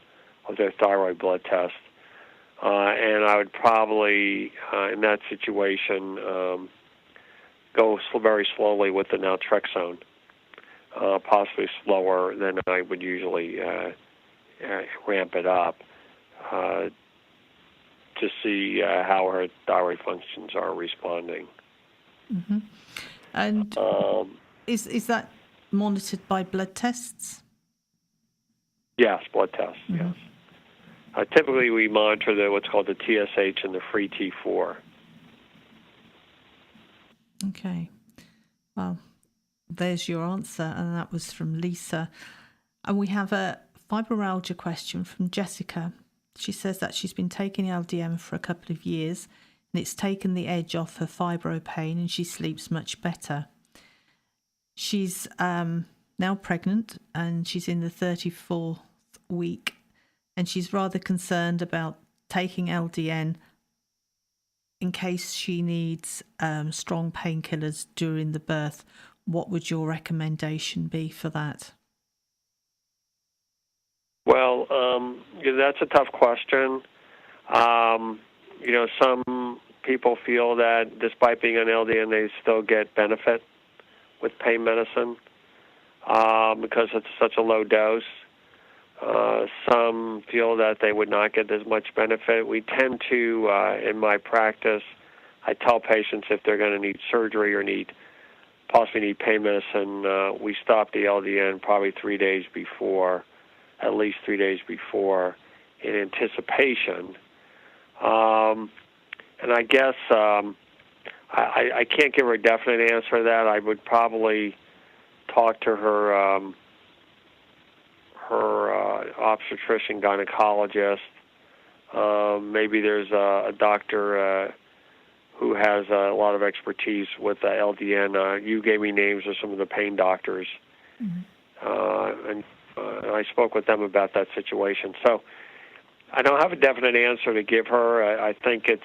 Speaker 2: of their thyroid blood test. And I would probably, in that situation, go very slowly with the Naltrexone, possibly slower than I would usually ramp it up, to see how her thyroid functions are responding.
Speaker 1: And is that monitored by blood tests?
Speaker 2: Yes, blood tests, yes. Typically, we monitor what's called the TSH and the free T4.
Speaker 1: Okay. Well, there's your answer, and that was from Lisa. And we have a fibromyalgia question from Jessica. She says that she's been taking LDN for a couple of years, and it's taken the edge off her fibro pain, and she sleeps much better. She's now pregnant, and she's in the 34th week. and she's rather concerned about taking LDN in case she needs strong painkillers during the birth. What would your recommendation be for that?
Speaker 2: Well, that's a tough question. Some people feel that despite being on LDN, they still get benefit with pain medicine because it's such a low dose. Some feel that they would not get as much benefit. We tend to, in my practice, I tell patients if they're going to need surgery or possibly need pain medicine, we stop the LDN probably 3 days before, at least 3 days before, in anticipation. And I guess I can't give her a definite answer to that. I would probably talk to her obstetrician gynecologist. Maybe there's a doctor who has a lot of expertise with LDN. You gave me names of some of the pain doctors, and I spoke with them about that situation. So I don't have a definite answer to give her. I think it's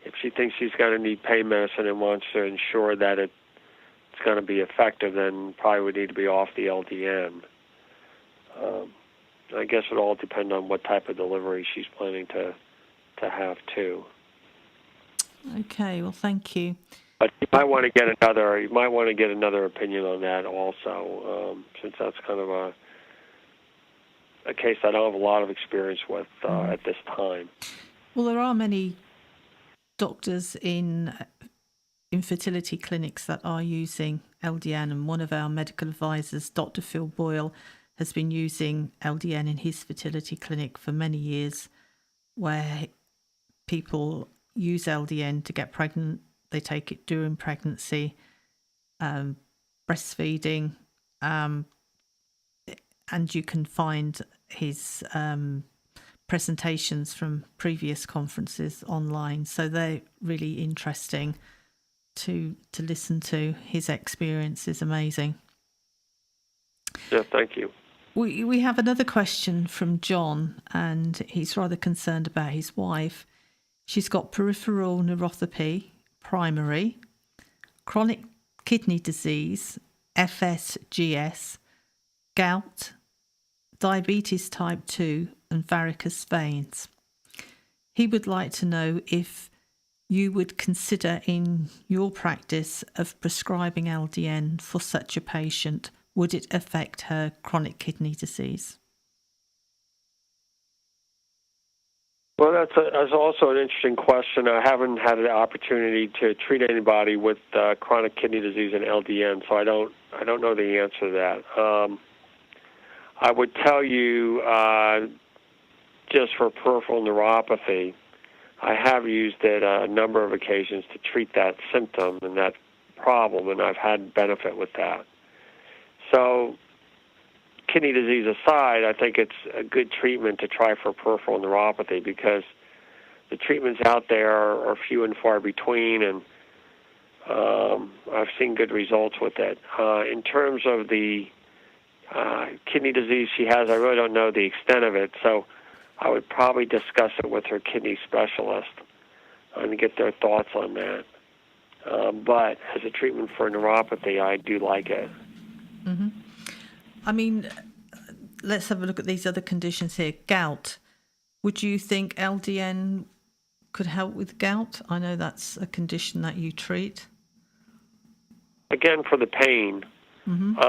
Speaker 2: if she thinks she's going to need pain medicine and wants to ensure that it's going to be effective, then probably would need to be off the LDN. I guess it all depends on what type of delivery she's planning to have too.
Speaker 1: Okay, well, thank you.
Speaker 2: But you might want to get another opinion on that also, since that's kind of a case I don't have a lot of experience with at this time.
Speaker 1: Well, there are many doctors in infertility clinics that are using LDN, and one of our medical advisors, Dr. Phil Boyle, has been using LDN in his fertility clinic for many years, where people use LDN to get pregnant. They take it during pregnancy, breastfeeding, and you can find his presentations from previous conferences online. So they're really interesting to listen to. His experience is amazing.
Speaker 2: Yeah, thank you.
Speaker 1: We have another question from John, and he's rather concerned about his wife. She's got peripheral neuropathy, primary, chronic kidney disease, FSGS, gout, diabetes type 2, and varicose veins. He would like to know if you would consider in your practice of prescribing LDN for such a patient. Would it affect her chronic kidney disease?
Speaker 2: Well, that's also an interesting question. I haven't had the opportunity to treat anybody with chronic kidney disease and LDN, so I don't know the answer to that. I would tell you, just for peripheral neuropathy, I have used it a number of occasions to treat that symptom and that problem, and I've had benefit with that. So, kidney disease aside, I think it's a good treatment to try for peripheral neuropathy because the treatments out there are few and far between, and I've seen good results with it. In terms of the kidney disease she has, I really don't know the extent of it, so I would probably discuss it with her kidney specialist and get their thoughts on that. But as a treatment for neuropathy, I do like it.
Speaker 1: Mm-hmm. I mean, let's have a look at these other conditions here. Gout. Would you think LDN could help with gout? I know that's a condition that you treat.
Speaker 2: Again, for the pain. Mm-hmm.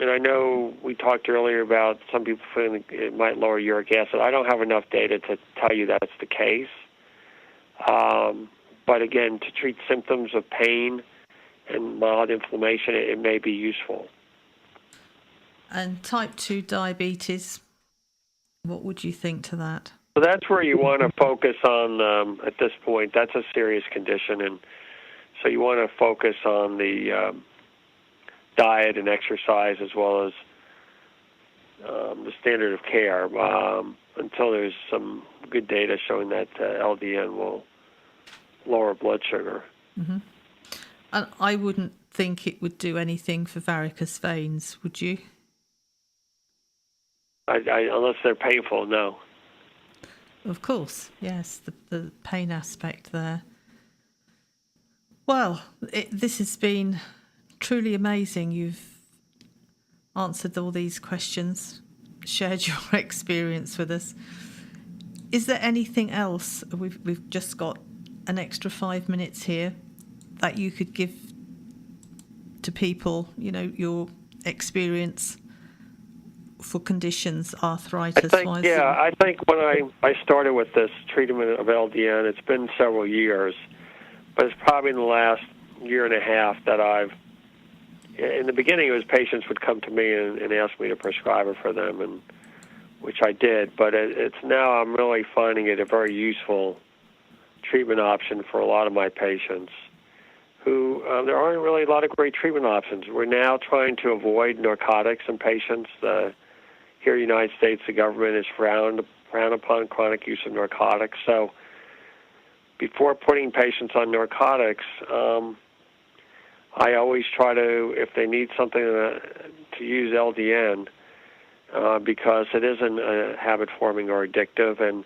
Speaker 2: And I know we talked earlier about some people feeling it might lower uric acid. I don't have enough data to tell you that's the case. But again, to treat symptoms of pain and mild inflammation, it may be useful. And
Speaker 1: type 2 diabetes, what would you think to that?
Speaker 2: So that's where you want to focus on at this point. That's a serious condition, and so you want to focus on the diet and exercise as well as the standard of care until there's some good data showing that LDN will lower blood sugar.
Speaker 1: Mm-hmm. And I wouldn't think it would do anything for varicose veins, would you?
Speaker 2: Unless they're painful, no.
Speaker 1: Of course, yes, the pain aspect there. Well, this has been truly amazing. You've answered all these questions, shared your experience with us. Is there anything else? We've just got an extra 5 minutes here that you could give to people, your experience for conditions, arthritis-wise?
Speaker 2: I think when I started with this treatment of LDN, it's been several years, but it's probably in the last year and a half that in the beginning, it was patients would come to me and ask me to prescribe it for them, and which I did, but it's now I'm really finding it a very useful treatment option for a lot of my patients who there aren't really a lot of great treatment options. We're now trying to avoid narcotics in patients. Here in the United States, the government is frowned upon chronic use of narcotics. So before putting patients on narcotics, I always try to, if they need something to use LDN, because it isn't habit-forming or addictive, and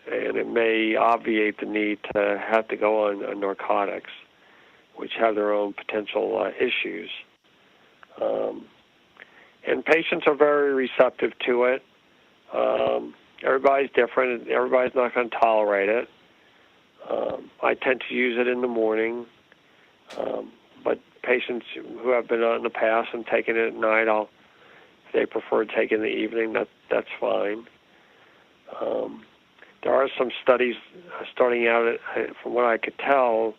Speaker 2: it may obviate the need to have to go on narcotics, which have their own potential issues. And patients are very receptive to it. Everybody's different. Everybody's not going to tolerate it. I tend to use it in the morning, but patients who have been on in the past and taken it at night, if they prefer to take it in the evening, that's fine. There are some studies starting out at, from what I could tell,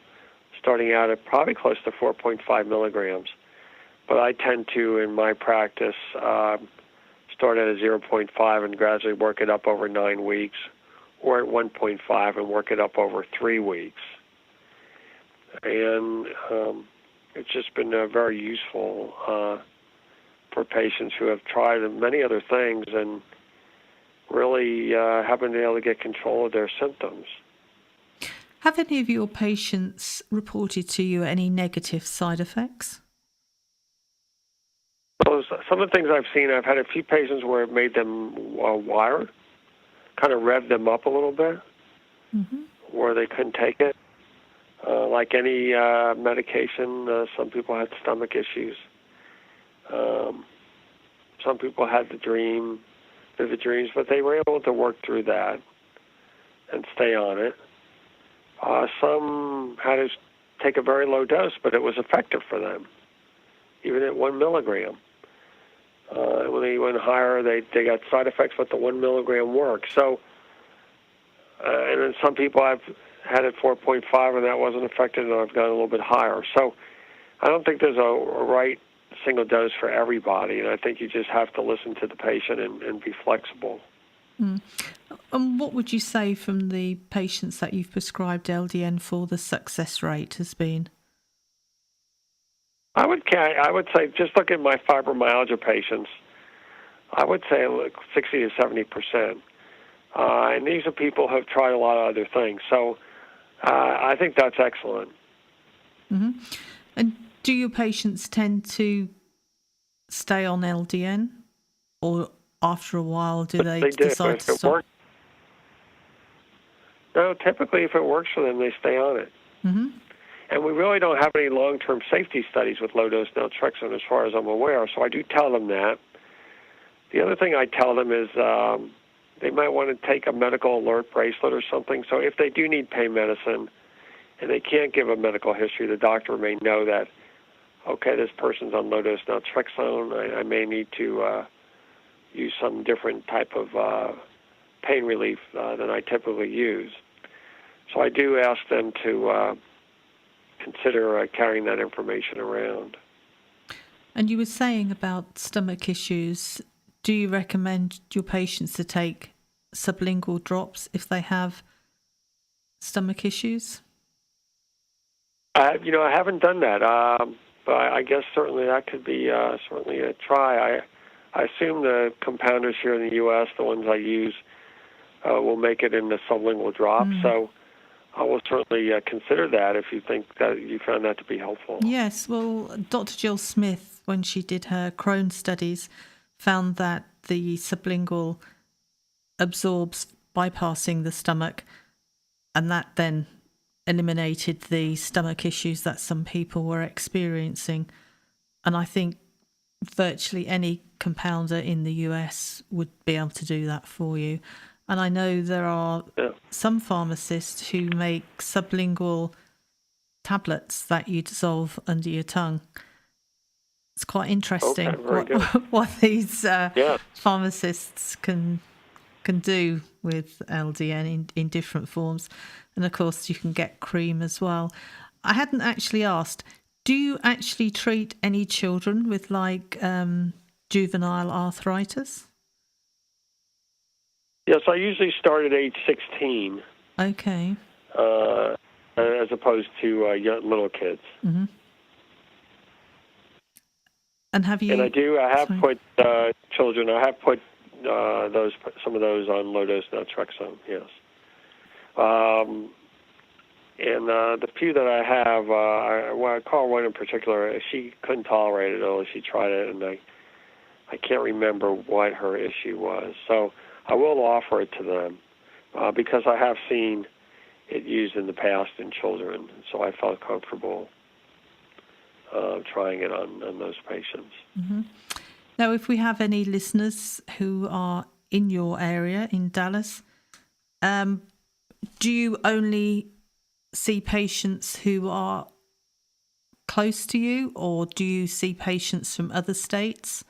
Speaker 2: starting out at probably close to 4.5 milligrams. But I tend to, in my practice, start at a 0.5 and gradually work it up over 9 weeks, or at 1.5 and work it up over 3 weeks. And it's just been very useful for patients who have tried many other things and really haven't been able to get control of their symptoms.
Speaker 1: Have any of your patients reported to you any negative side effects?
Speaker 2: Well, some of the things I've seen, I've had a few patients where it made them wired, kind of revved them up a little bit, where they couldn't take it. Like any medication, some people had stomach issues. Some people had vivid dreams, but they were able to work through that and stay on it. Some had to take a very low dose, but it was effective for them, even at 1 milligram. When they went higher, they got side effects, but the 1 milligram worked. So, and then some people I've had at 4.5, and that wasn't effective, and I've gone a little bit higher. So I don't think there's a right single dose for everybody, and I think you just have to listen to the patient and be flexible.
Speaker 1: Mm. And what would you say from the patients that you've prescribed LDN for, the success rate has been?
Speaker 2: I would say, just look at my fibromyalgia patients, I would say 60 to 70%. And these are people who have tried a lot of other things. So I think that's excellent.
Speaker 1: Mm-hmm. And do your patients tend to stay on LDN? Or after a while, do they decide to stop?
Speaker 2: No, typically if it works for them, they stay on it.
Speaker 1: Mm-hmm.
Speaker 2: And we really don't have any long-term safety studies with low-dose naltrexone as far as I'm aware, so I do tell them that. The other thing I tell them is they might want to take a medical alert bracelet or something, so if they do need pain medicine and they can't give a medical history, the doctor may know that, okay, this person's on low-dose naltrexone, I may need to use some different type of pain relief than I typically use. So I do ask them to consider carrying that information around.
Speaker 1: And you were saying about stomach issues. Do you recommend your patients to take sublingual drops if they have stomach issues?
Speaker 2: I haven't done that, but I guess certainly that could be certainly a try. I assume the compounders here in the U.S., the ones I use, will make it in the sublingual drop. So I will certainly consider that if you think that you found that to be helpful.
Speaker 1: Yes, well, Dr. Jill Smith, when she did her Crohn's studies, found that the sublingual absorbs bypassing the stomach, and that then eliminated the stomach issues that some people were experiencing. And I think virtually any compounder in the US would be able to do that for you. And I know there are some pharmacists who make sublingual tablets that you dissolve under your tongue. It's quite interesting what these pharmacists can do with LDN in different forms. And of course, you can get cream as well. I hadn't actually asked, do you actually treat any children with juvenile arthritis?
Speaker 2: Yes, I usually start at age 16.
Speaker 1: Okay.
Speaker 2: As opposed to little kids.
Speaker 1: Mm-hmm. And have you?
Speaker 2: And I have put children. I have put some of those on low-dose Naltrexone. Yes. And the few that I have, I call one in particular. She couldn't tolerate it at all. She tried it, and I can't remember what her issue was. So I will offer it to them because I have seen it used in the past in children, and so I felt comfortable trying it on those patients.
Speaker 1: Mm-hmm. Now, if we have any listeners who are in your area in Dallas, do you only see patients who are close to you, or do you see patients from other states?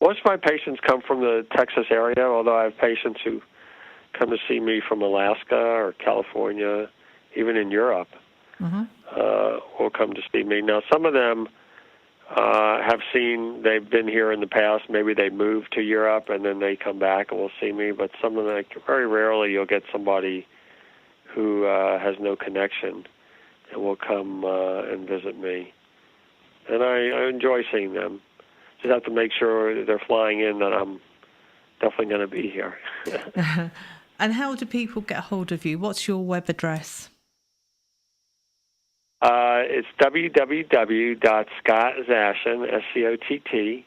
Speaker 2: Most of my patients come from the Texas area, although I have patients who come to see me from Alaska or California, even in Europe, will come to see me. Now, some of them they've been here in the past. Maybe they moved to Europe and then they come back and will see me. But some of them, very rarely you'll get somebody who has no connection and will come and visit me. And I enjoy seeing them. Just have to make sure they're flying in that I'm definitely going to be here.
Speaker 1: And how do people get hold of you? What's your web address?
Speaker 2: It's www.scottzashin, SCOTT,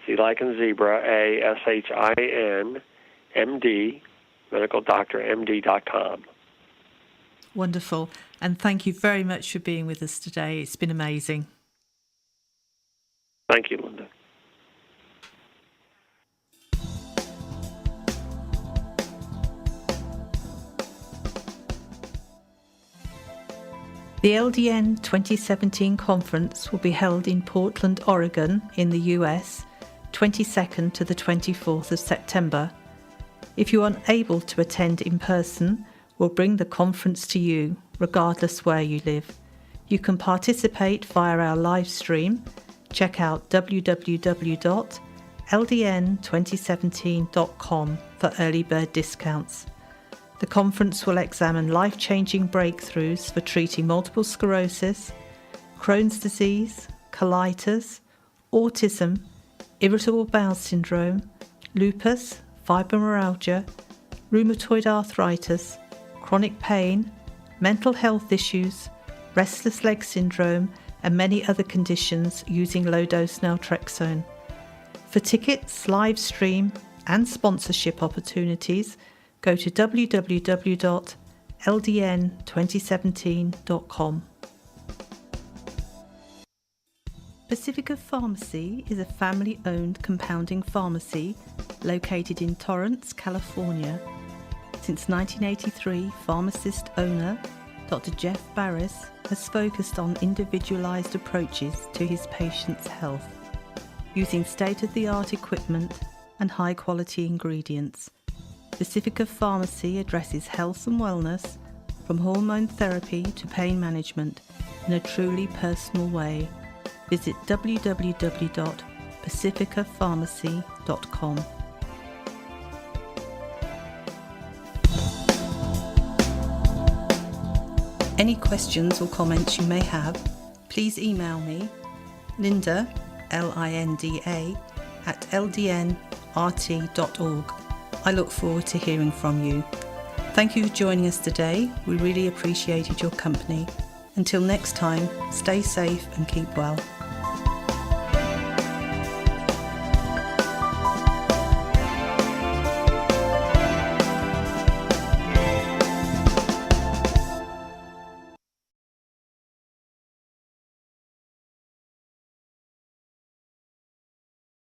Speaker 2: Z like in zebra, ASHIN, MD, medical doctor, MD.com.
Speaker 1: Wonderful. And thank you very much for being with us today. It's been amazing.
Speaker 2: Thank you, Linda.
Speaker 1: The LDN 2017 conference will be held in Portland, Oregon, in the US, 22nd to the 24th of September. If you are unable to attend in person, we'll bring the conference to you, regardless where you live. You can participate via our live stream. Check out www.ldn2017.com for early bird discounts. The conference will examine life-changing breakthroughs for treating multiple sclerosis, Crohn's disease, colitis, autism, irritable bowel syndrome, lupus, fibromyalgia, rheumatoid arthritis, chronic pain, mental health issues, restless leg syndrome, and many other conditions using low-dose Naltrexone. For tickets, live stream, and sponsorship opportunities, go to www.ldn2017.com. Pacifica Pharmacy is a family-owned compounding pharmacy located in Torrance, California. Since 1983, pharmacist owner Dr. Jeff Barris has focused on individualized approaches to his patients' health, using state-of-the-art equipment and high-quality ingredients. Pacifica Pharmacy addresses health and wellness, from hormone therapy to pain management, in a truly personal way. Visit www.pacificapharmacy.com. Any questions or comments you may have, please email me, Linda, Linda, at ldnrt.org. I look forward to hearing from you. Thank you for joining us today. We really appreciated your company. Until next time, stay safe and keep well.